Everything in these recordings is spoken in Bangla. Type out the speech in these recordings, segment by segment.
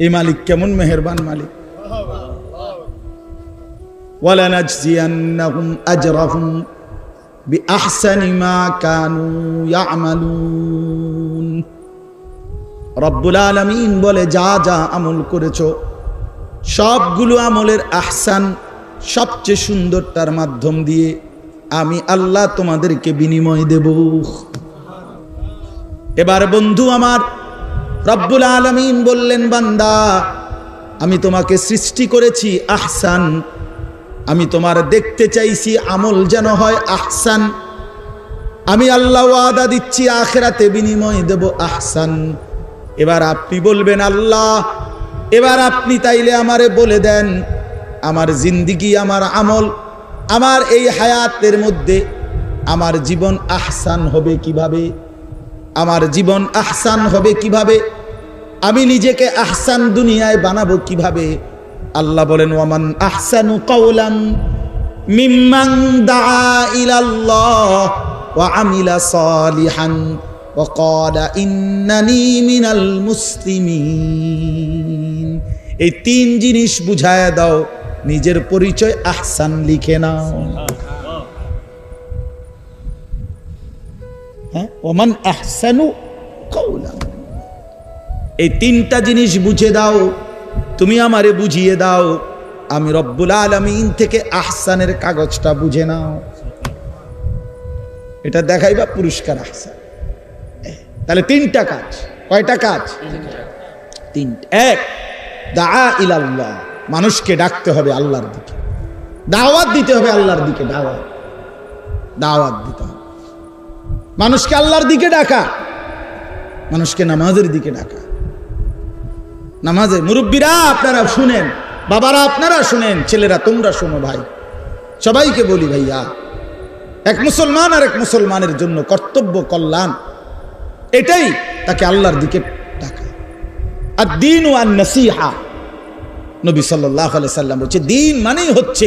এই মালিক কেমন মেহেরবান মালিক। ওয়ালানাজজিয়ান্নাহুম আজরাহুম বিআহসানি মা কানু ইয়ামালুন। রব্বুল আলামিন বলে, যা যা আমল করেছো সবগুলো আমলের আহসান, সবচেয়ে সুন্দরটার মাধ্যম দিয়ে আমি আল্লাহ তোমাদেরকে বিনিময় দেব। এবার বন্ধু আমার, রব্বুল আলামিন বললেন, বান্দা আমি তোমাকে সৃষ্টি করেছি আহসান, আমি তোমার দেখতে চাইছি আমল যেন হয় আহসান। আমি আল্লাহ ওয়াদা দিচ্ছি আখিরাতে বিনিময় দেব আহসান। এবার আপনি বলবেন, আল্লাহ এবার আপনি তাইলে আমারে বলে দেন আমার জিন্দিগি, আমার আমল, আমার এই হায়াতের মধ্যে আমার জীবন আহসান হবে কিভাবে, আমার জীবন আহসান হবে কিভাবে, আমি নিজেকে আহসান দুনিয়ায় বানাবো কিভাবে। আল্লাহ বলেন, ওয়ামান আহসানু কাওলাম মিম্মান দাআ ইলাল্লাহ ওয়া আমিলা সালিহান ওয়া ক্বালা ইন্নানি মিনাল মুসলিমিন। এই তিন জিনিস বুঝায়া দাও, নিজের পরিচয় আহসান লিখে নাও। হ্যাঁ, ওমান আহসানু কাওলান, এই তিনটা জিনিস বুঝে দাও, তুমি আমারে বুঝিয়ে দাও, আমি রব্বুল আলামিন থেকে আহসানের কাগজটা বুঝে নাও। এটা দেখাইবা পুরস্কার আহসান। তাহলে তিনটা কাজ। কয়টা কাজ? তিনটা। এক, দাআ ইলাল্লাহ, মানুষকে ডাকতে হবে আল্লাহর দিকে, দাওয়াত দিতে হবে আল্লাহর দিকে, দাওয়াত দিতে হবে মানুষকে আল্লাহর দিকে ডাকা, মানুষকে নামাজের দিকে ডাকা। নামাজে মুরব্বীরা আপনারা শুনেন, বাবারা আপনারা শুনেন, ছেলেরা তোমরা শোনো, ভাই সবাইকে বলি, ভাইয়া এক মুসলমান আর এক মুসলমানের জন্য কর্তব্য কল্যাণ, এটাই তাকে আল্লাহর দিকে ডাকা। আর দ্বীন ওয়ান নসিহা, নবী সাল্লাল্লাহু আলাইহি সাল্লাম বলছে দ্বীন মানেই হচ্ছে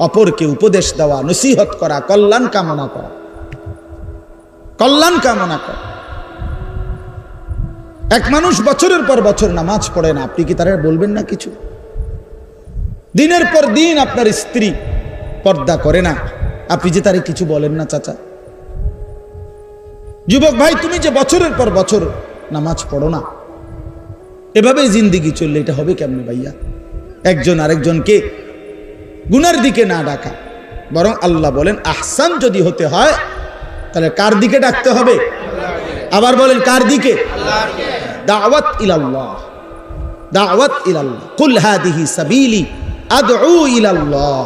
অপরকে উপদেশ দেওয়া, নসিহত করা, কল্যাণ কামনা করা, কল্যাণ কামনা করা। এক মানুষ বছরের পর বছর নামাজ পড়ে না, আপনি কি তারা বলবেন না কিছু? দিনের পর দিন আপনার স্ত্রী পর্দা করে না, আপনি যে তারে কিছু বলেন না? চাচা, যুবক ভাই, তুমি যে বছরের পর বছর নামাজ পড়ো না, এভাবে জিন্দিগি চললে এটা হবে কেমনে ভাইয়া? একজন আরেকজনকে গুনার দিকে না ডাকা, বরং আল্লাহ বলেন আহসান যদি হতে হয় তাহলে কার দিকে ডাকতে হবে? আবার বলেন কার দিকে? দাওয়াত ইলাল্লাহ, দাওয়াত ইলাল্লাহ। কুল হাদিহি সাবিলি আদউ ইলাল্লাহ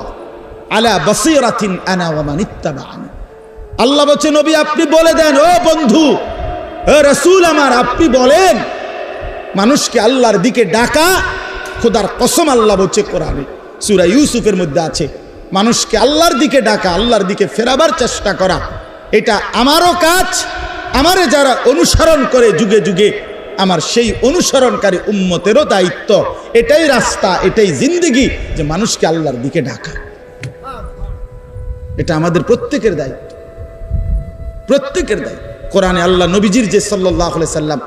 আলা বাসীরাতিন আনা ওয়া মান ইত্তাবা'আনি। আল্লাহ বলেন, নবী আপনি বলে দেন, ও বন্ধু, ও রাসূল আমার, আপনি বলেন মানুষকে আল্লাহর দিকে ডাকা। খোদার কসম আল্লাহ বলছে কোরআনে, সূরা ইউসুফের মধ্যে আছে, মানুষকে আল্লাহর দিকে ডাকা, আল্লাহর দিকে ফেরাবার চেষ্টা করা, এটা আমারও কাজ। আমারে যারা অনুসরণ করে যুগে যুগে, আমার সেই অনুসরণকারী উম্মতেরও দায়িত্ব, এটাই রাস্তা, এটাই জিন্দেগি, যে মানুষকে আল্লাহর দিকে ডাকা। এটা আমাদের প্রত্যেকের দায়িত্ব, প্রত্যেকের দায়িত্ব। কোরআনে আল্লাহ নবীজির যে সাল্লাল্লাহু আলাইহি সাল্লাম,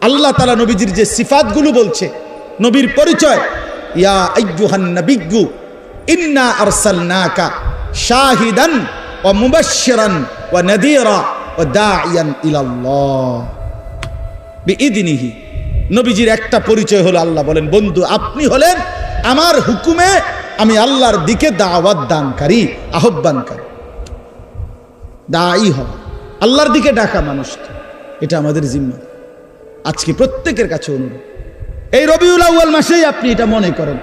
আল্লাহ তাআলা নবীজির যে সিফাতগুলো বলছে, নবীর পরিচয়, ইয়া আইয়ুহান নাবিয়্যু ইন্না আরসালনাকা শাহিদান ওয়া মুবাশশিরান ওয়া নাযীরা ওয়া দাঈয়ান ইলাল্লাহ বিইذনিহি। নবীজির একটা পরিচয় হলো, আল্লাহ বলেন, বন্ধু আপনি হলেন আমার হুকুমে আমি আল্লাহর দিকে দাওয়াত দানকারী, আহ্বানকারী, দাঈ হওয়া, আল্লাহর দিকে ডাকা মানুষকে, এটা আমাদের জিম্মা। আজকে প্রত্যেকের কাছে অনুরোধ, এই রবিউল আউয়াল মাসেই আপনি এটা মনে করেন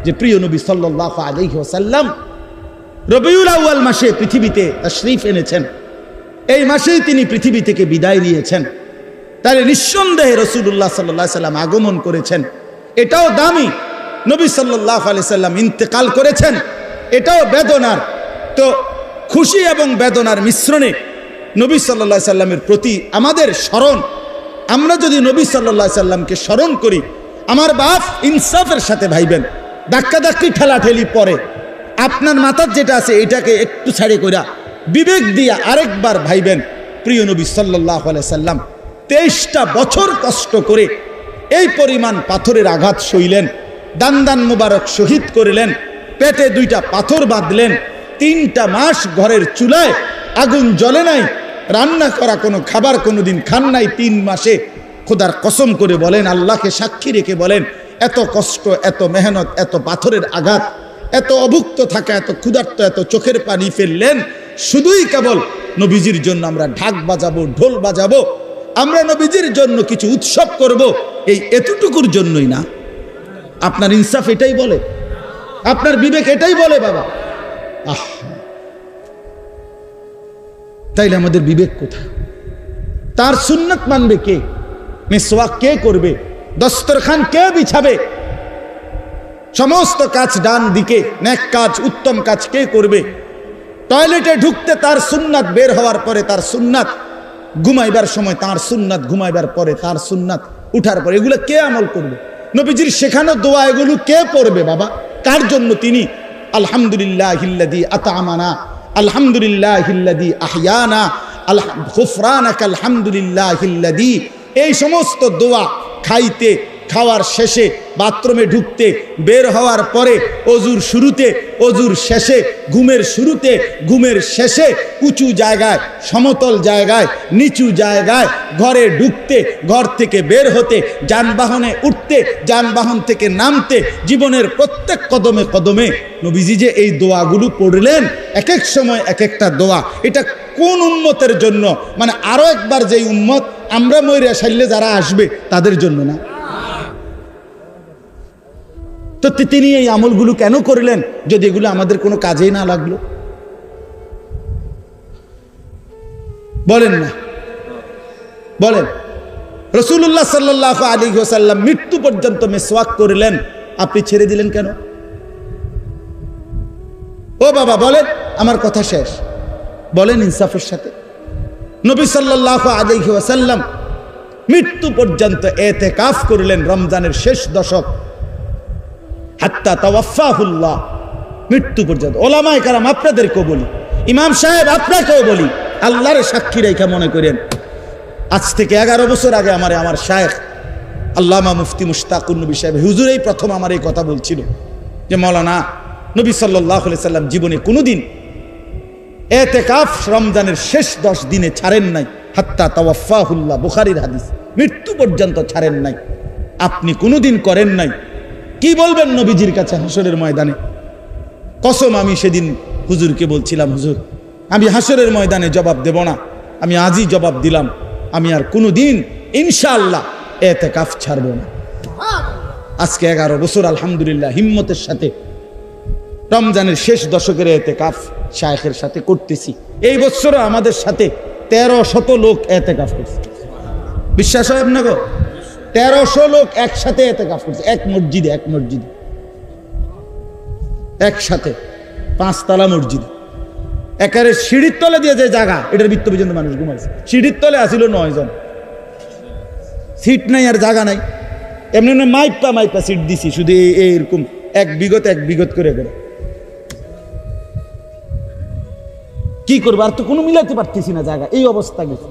যে প্রিয় নবী সাল্লাল্লাহু আলাইহি ওয়াসাল্লাম রবিউল আউয়াল মাসে পৃথিবীতে তাশরীফ এনেছেন, এই মাসেই তিনি পৃথিবী থেকে বিদায় নিয়েছেন। তাহলে নিঃসন্দেহে রাসূলুল্লাহ সাল্লাল্লাহু আলাইহি সাল্লাম আগমন করেছেন, এটাও দামি। নবী সাল্লাল্লাহু আলাইহি সাল্লাম ইন্তেকাল করেছেন, এটাও বেদনার। তো খুশি এবং বেদনার মিশ্রণে নবী সাল্লাল্লাহু আলাইহি সাল্লামের প্রতি আমাদের স্মরণ, আমরা যদি নবী সাল্লাল্লাহু আলাইহি সাল্লামকে স্মরণ করি, আমার বাপ ইনসাফের সাথে ভাইবেন, ধাক্কাধাক্কি ঠেলাঠেলি পরে আপনার মাথার যেটা আছে এটাকে একটু ছাড়ে কইরা বিবেক দিয়া আরেকবার ভাইবেন, প্রিয় নবী সাল্লাল্লাহু আলাইহি সাল্লাম 23টা বছর কষ্ট করে এই পরিমাণ পাথরের আঘাত সইলেন, দান মুবারক শহীদ করিলেন, পেটে 2টা পাথর বাঁধলেন, 3টা মাস ঘরের চুলায় আগুন জ্বলে নাই, রান্না করা কোনো খাবার কোনোদিন খান নাই 3 মাসে। খোদার কসম করে বলেন, আল্লাহকে সাক্ষী রেখে বলেন, এত কষ্ট, এত মেহনত, এত পাথরের আঘাত, এত অভুক্ত থাকা, এত ক্ষুধার্ত, এত চোখের পানি ফেললেন শুধুই কেবল নবীজির জন্য আমরা ঢাক বাজাবো, ঢোল বাজাবো, আমরা নবীজির জন্য কিছু উৎসব করব, এই এতটুকুর জন্যই না? আপনার ইনসাফ এটাই বলে? আপনার বিবেক এটাই বলে বাবা? তাইলে আমাদের বিবেক কোথায়? তার সুন্নাত মানবে কে? মিসওয়াক কে করবে? দস্তরখান কে বিছাবে? সমস্ত কাজ ডান দিকে, নেক কাজ, উত্তম কাজ কে করবে? টয়লেটে ঢুকতে তার সুন্নাত, বের হওয়ার পরে তার সুন্নাত, ঘুমাইবার সময় তার সুন্নাত, ঘুমাইবার পরে তার সুন্নাত, উঠার পরে, এগুলো কে আমল করবে? নবীজির শেখানো দোয়া এগুলো কে পড়বে বাবা? কার জন্য তিনি আলহামদুলিল্লাহিল্লাযী আত'আমানা, আলহামদুলিল্লাহিল্লাযী আহইয়ানা, গুফরানাকা আলহামদুলিল্লাহিল্লাযী, এই সমস্ত দোয়া খাইতে, খাওয়ার শেষে, বাথরুমে ঢুকতে, বের হওয়ার পরে, অজুর শুরুতে, অজুর শেষে, ঘুমের শুরুতে, ঘুমের শেষে, উঁচু জায়গায়, সমতল জায়গায়, নিচু জায়গায়, ঘরে ঢুকতে, ঘর থেকে বের হতে, যানবাহনে উঠতে, যানবাহন থেকে নামতে, জীবনের প্রত্যেক কদমে কদমে নবীজি যে এই দোয়াগুলো পড়লেন, এক এক সময় এক একটা দোয়া, এটা কোন উম্মতের জন্য? মানে আরো একবার যেই উম্মত আমরা মইরা সাইলে যারা আসবে তাদের জন্য না? তো তিনি এই আমলগুলো কেন করলেন যদি এগুলো আমাদের কোনো কাজেই না লাগলো? বলেন না, বলেন। রাসূলুল্লাহ সাল্লাল্লাহু আলাইহি ওয়াসাল্লাম মৃত্যু পর্যন্ত মিসওয়াক করলেন, আপনি ছেড়ে দিলেন কেন? ও বাবা বলেন, আমার কথা শেষ, বলেন ইনসাফের সাথে। নবী সাল্লাল্লাহু আলাইহি ওয়াসাল্লাম মৃত্যু পর্যন্ত ইতিকাফ করলেন, রমজানের শেষ দশক, হাত্তা তাওয়াফাহুল্লাহ, মৃত্যু পর্যন্ত। ওলামায়ে কেরাম আপনাদেরকেও বলি, ইমাম সাহেব আপনাকেও বলি, আল্লাহর সাক্ষী রেখে মনে করেন, আজ থেকে 11 বছর আগে আমার শায়েখ আল্লামা মুফতি মুশতাকুর নবী সাহেব হুজুর এই প্রথম আমার এই কথা বলছিল যে মাওলানা, নবী সাল্লাল্লাহু আলাইহি সাল্লাম জীবনে কোনোদিন ইতিকাফ রমজানের শেষ 10 দিনে ছাড়েন নাই, হাত্তা তাওয়াফাহুল্লাহ, বুখারীর হাদিস, মৃত্যু পর্যন্ত ছাড়েন নাই, আপনি কোনোদিন করেন নাই। কি বলবেন নবীজির কাছে হাসরের ময়দানে? কসম, আমি সেদিন হুজুরকে বলছিলাম, হুজুর আমি হাসরের ময়দানে জবাব দেব না, আমি আজই জবাব দিলাম, আমি আর কোনোদিন ইনশাআল্লাহ ইতিকাফ ছাড়ব না। আজকে 11 বছর আলহামদুলিল্লাহ হিম্মতের সাথে রমজানের শেষ দশকের ইতিকাফ শায়েখের সাথে করতেছি। এই বছরও আমাদের সাথে 1300 লোক ইতিকাফ করছে। বিশ্বাস হয় না গো? 1300 লোক একসাথে ইতিকাফ করছে, এক মসজিদে একসাথে, 5 তলা মসজিদ, একেবারে সিঁড়ির তলে দিয়ে যে জায়গা, এটার ভিতর পর্যন্ত মানুষ ঘুমাইছে। সিঁড়ির তলে আসিল 9 জন, সিট নাই আর জায়গা নাই, এমনি মাইপা সিট দিছি, শুধু এইরকম এক বিগত করে করে। কি করবো, আর তো কোনো মিলাতে পারতেছি না জায়গা, এই অবস্থা গেছে।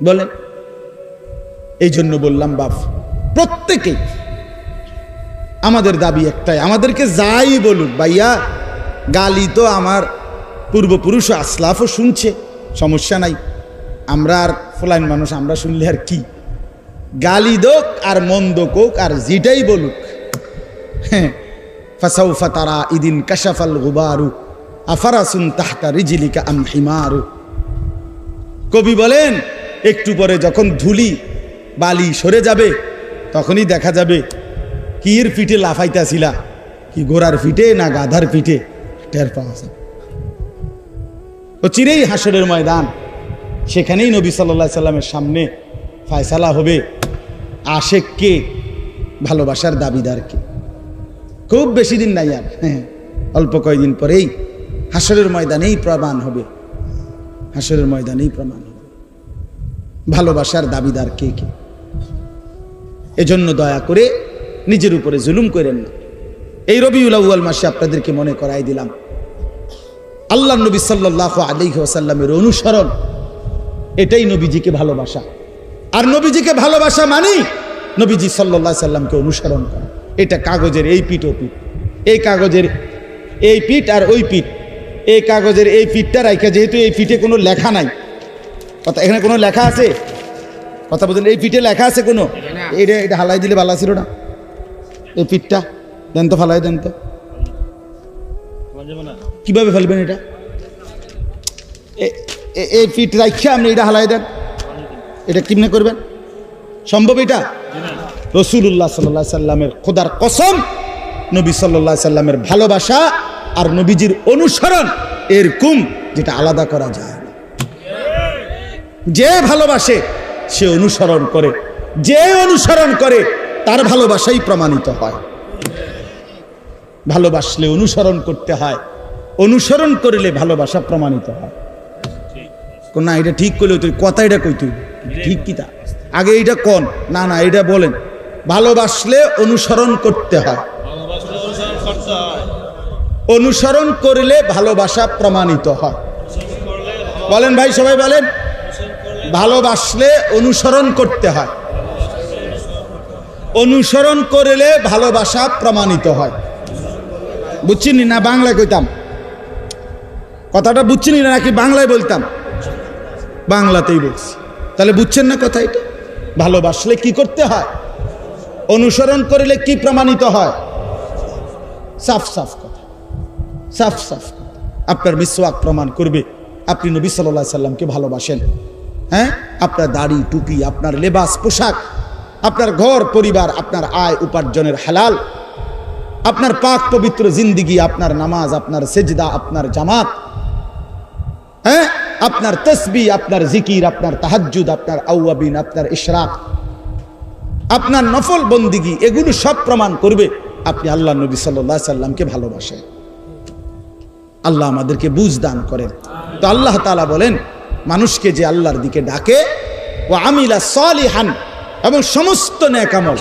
বলেন, এই জন্য বললাম বাপ, প্রত্যেকেই আমাদের দাবি একটাই, আমাদেরকে যাই বলুক ভাইয়া, গালি তো আমার পূর্বপুরুষ আসলাফও শুনছে, সমস্যা নাই, আমরা আর ফলাইন মানুষ, আমরা শুনলে আর কি, গালি দোক আর মন্দ কোক আর যেটাই বলুক, হ্যাঁ, ফাসাউফা তারা ইদিন কাশাফাল গুবারু আফারাসুন তাহতা রিজলিকা আম হিমারু। কবি বলেন, একটু পরে যখন ধুলি বালি সরে যাবে, তখনই দেখা যাবে কি এর পিঠে লাফাইতাছিলা, কি ঘোড়ার পিঠে না গাধার পিঠে, টের পাওয়া যাবে। ও চিরেই হাসরের ময়দান, সেখানেই নবী সাল্লাল্লাহু আলাইহি সাল্লামের সামনে ফয়সালা হবে, আশেক কে, ভালোবাসার দাবিদার কে। খুব বেশি দিন নাই আর, হ্যাঁ, অল্প কয়েকদিন পরেই হাসরের ময়দানেই প্রমাণ হবে, হাসরের ময়দানেই প্রমাণ হবে ভালোবাসার দাবিদার কে কে। এজন্য দয়া করে নিজের উপরে জুলুম করেন না। এই রবিউল আউয়াল মাসে আপনাদেরকে মনে করাই দিলাম, আল্লাহর নবী সাল্লাল্লাহু আলাইহি ওয়াসাল্লামের অনুসরণ, এটাই নবীজিকে ভালোবাসা। আর নবীজিকে ভালোবাসা মানি নবীজি সাল্লাল্লাহু আলাইহি সাল্লামকে অনুসরণ করা। এটা কাগজের এই পিঠ ও পিঠ, এই কাগজের এই পিঠ আর ওই পিঠ, এই কাগজের এই পিঠটা রাইখা, যেহেতু এই পিঠে কোনো লেখা নাই, কথা এখানে কোনো লেখা আছে, কথা বলছেন, এই পিঠে লেখা আছে কোনো? এটা হালাই দিলে ভালো ছিল না? এই পিঠটা দেন তো, ফালাই দেন তো। কিভাবে ফেলবেন এটা? এই পিঠ রাইখা আপনি এটা হালাই দেন, এটা কেমনে করবেন? সম্ভব এটা? রাসূলুল্লাহ সাল্লাল্লাহু আলাইহি সাল্লামের খোদার কসম, নবী সাল্লাল্লাহু আলাইহি সাল্লামের ভালোবাসা আর নবীজির অনুসরণ এরকম যেটা আলাদা করা যায় না। যে ভালোবাসে সে অনুসরণ করে, যে অনুসরণ করে তার ভালোবাসাই প্রমাণিত হয়। ভালোবাসলে অনুসরণ করতে হয়, অনুসরণ করলে ভালোবাসা প্রমাণিত হয়। না এটা ঠিক করলে তুই কথা, এটা কই তুই ঠিক কি তা আগে এইটা কোন? না না এটা বলেন, ভালোবাসলে অনুসরণ করতে হয়, অনুসরণ করলে ভালোবাসা প্রমাণিত হয়। বলেন ভাই, সবাই বলেন। ভালোবাসলে অনুসরণ করতে হয়, অনুসরণ করলে ভালোবাসা প্রমাণিত হয়। বুঝছিনি না? বাংলায় কইতাম কথাটা, বুঝছিনি না নাকি বাংলায় বলতাম? বাংলাতেই বলছি। তাহলে বুঝছেন না কথা? এটা ভালোবাসলে কি করতে হয়, অনুসরণ করলে কি প্রমাণিত হয়? সাফ সাফ কথা, সাফ সাফ কথা। আপনার মিসওয়াক প্রমাণ করবে আপনি নবী সাল্লাল্লাহু আলাইহি সাল্লামকে ভালোবাসেন। হ্যাঁ, আপনার দাড়ি টুপি, আপনার লেবাস পোশাক, আপনার ঘর পরিবার, আপনার আয় উপার্জনের হালাল, আপনার পাক পবিত্র জিন্দিগি, আপনার নামাজ, আপনার সেজদা, আপনার জামাত, হ্যাঁ, আপনার তসবিহ, আপনার জিকির, আপনার তাহাজ্জুদ, আপনার আওয়াবিন, আপনার ইশরাক, আপনার নফল বন্দিগি, এগুলো সব প্রমাণ করবে আপনি আল্লাহ নবী সাল্লাল্লাহু আলাইহি সাল্লামকে ভালোবাসেন। আল্লাহ আমাদেরকে বুঝ দান করেন। তো আল্লাহ তাআলা বলেন, মানুষকে যে আল্লাহর দিকে ডাকে, ও আমিলা সালিহান, এবং সমস্ত নেক আমল,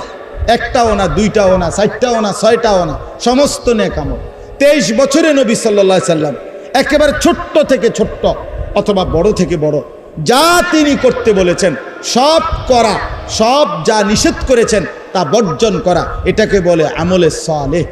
একটাও না, দুইটাও না, চারটাও না, ছয়টাও না, সমস্ত নেক আমল 23 বছরে নবী সাল্লাল্লাহু আলাইহি সাল্লাম একেবারে ছোট্ট থেকে ছোট্ট অথবা বড় থেকে বড় যা তিনি করতে বলেছেন সব করা, সব যা নিষেধ করেছেন তা বর্জন করা, এটাকে বলে আমলে সালেহ।